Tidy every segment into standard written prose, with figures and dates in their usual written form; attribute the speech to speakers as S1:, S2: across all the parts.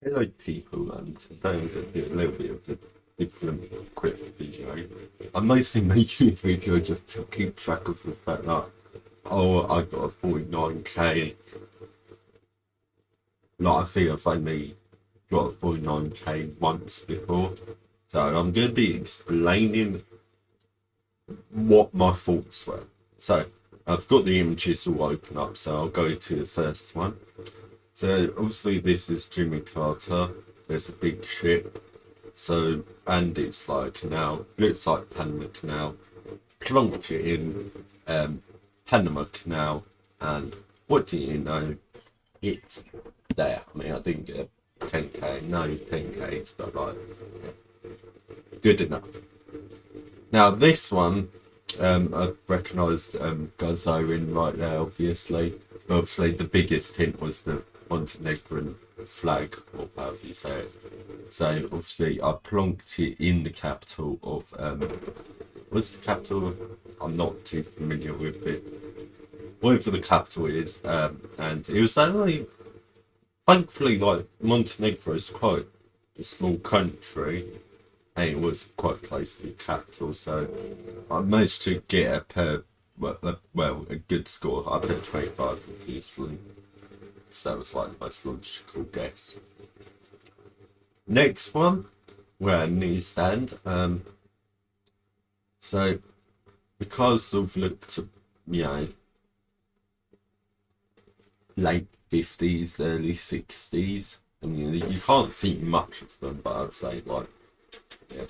S1: Hello people, and today I'm going to do a little bit of a different quick video. I'm mostly making this video just to keep track of the fact that, oh, I got a 49k. Like, I think I've only got a 49k once before. So I'm going to be explaining what my thoughts were. So I've got the images all open up, so I'll go to the first one. So obviously this is Jimmy Carter. There's a big ship. So, and it's like a canal, looks like Panama Canal. Plonked it in Panama Canal, and what do you know? It's there. I mean, I didn't get 10k, no 10k's, but like, yeah, good enough. Now this one, I recognised Guzzo in right there, obviously. Obviously, the biggest hint was the Montenegrin flag, or however you say it. So obviously, I plonked it in the capital of what's the capital of? I'm not too familiar with it. Whatever the capital is, and it was only thankfully like Montenegro is quite a small country, and it was quite close to the capital, so I managed to get a good score. I put 25 easily, so that was like the most logical guess. Next one, where newsstand. So because I've looked at, you know, late 50s, early 60s, and you can't see much of them, but I'd say like, yeah.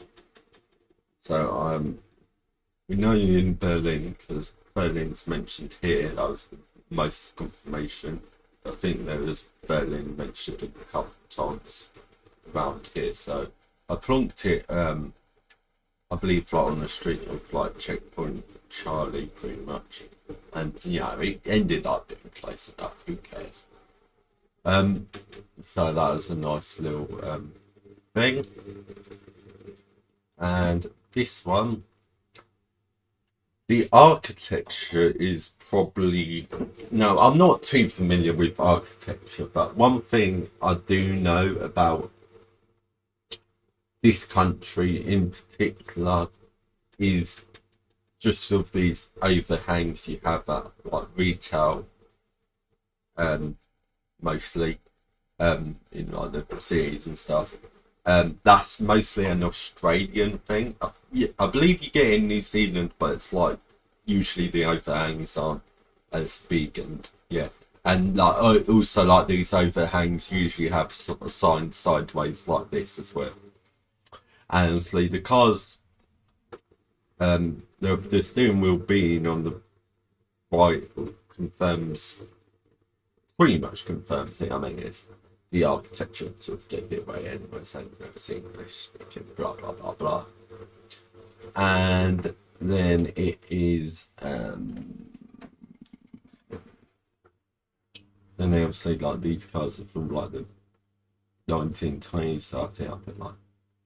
S1: So we know you're in Berlin because Berlin's mentioned here. That was the most confirmation. I think there was Berlin mentioned a couple of times around here. So I plonked it. I believe like on the street of like Checkpoint Charlie, pretty much. And yeah, it ended up being close enough. Who cares? So that was a nice little thing. And this one, the architecture is probably, no, I'm not too familiar with architecture, but one thing I do know about this country in particular is just of these overhangs you have at like retail, mostly, in like the cities and stuff. That's mostly an Australian thing. Yeah, I believe you get it in New Zealand, but it's like usually the overhangs aren't as big, and yeah, and like also like these overhangs usually have sort of signs sideways like this as well. And honestly, the cars, the steering wheel being on the right confirms, pretty much confirms it. I mean, it's the architecture sort of get it away anyway, saying it's English speaking, blah blah blah blah. And then it is, and they obviously like these cars are from like the 1920s, so I think I put like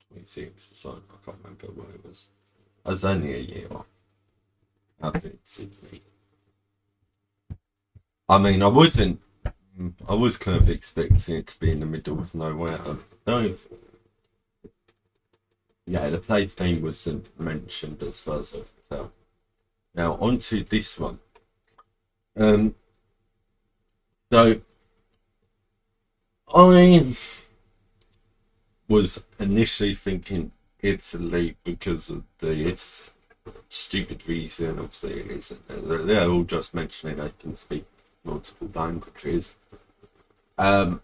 S1: 26 or something. I can't remember what it was. I was only a year off. I think Sydney. I mean, I was kind of expecting it to be in the middle of nowhere. I don't. Yeah, the place name wasn't mentioned as far as I can tell. Now onto this one. Um, so I was initially thinking Italy because of this stupid reason. Obviously, it isn't. They're all just mentioning they can speak multiple languages. Um,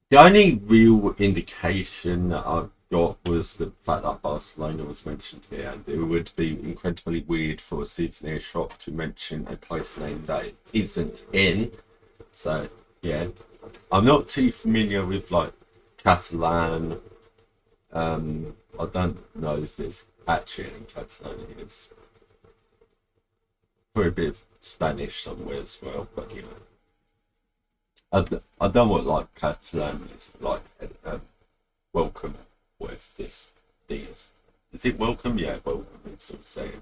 S1: the only real indication that I got was the fact that Barcelona was mentioned here, and it would be incredibly weird for a souvenir shop to mention a place name that it isn't in. So yeah, I'm not too familiar with like Catalan. I don't know if it's actually in Catalan. It's probably a bit of Spanish somewhere as well, but you know. I don't want like Catalan is like welcome with this these. Is it welcome? Yeah, welcome. It's sort of saying.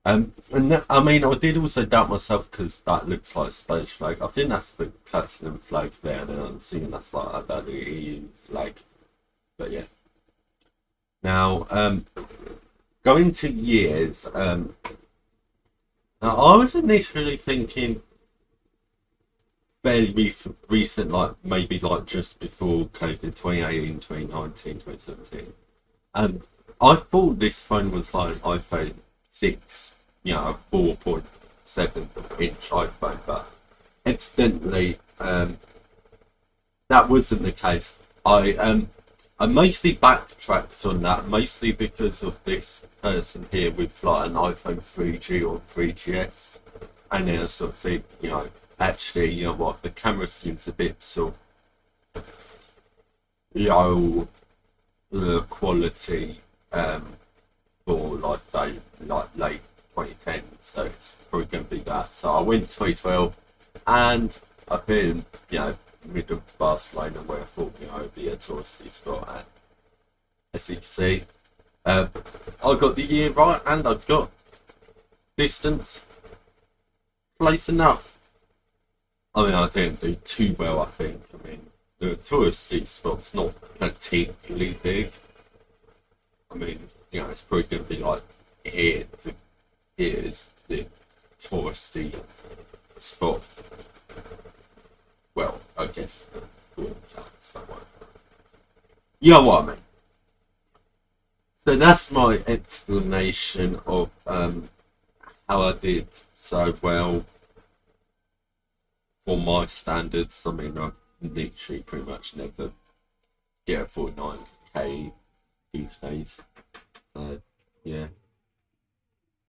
S1: And that, I mean, I did also doubt myself because that looks like a space flag. I think that's the platinum flag there, and I'm seeing that's like that EU flag. But yeah. Now, going to years, now I was initially thinking fairly recent, like maybe like just before COVID, 2018, 2019, 2017. And I thought this phone was like iPhone 6, 4.7-inch iPhone, but incidentally, that wasn't the case. I mostly backtracked on that, mostly because of this person here with like an iPhone 3G or 3GS, and then I sort of think, actually, you know what, the camera seems a bit sort of low quality for like late 2010, so it's probably going to be that. So I went 2012, and I've been, middle of Barcelona where I thought, it'd be a touristy spot, and as you can see, I got the year right, and I've got distance close enough. I mean, I didn't do too well, I think. I mean, the touristy spot's not particularly big. I mean, it's probably going to be like here's the touristy spot. Well, I guess you know what I mean. So that's my explanation of how I did so well for my standards. I mean, I literally pretty much never get a 49k these days. So, yeah.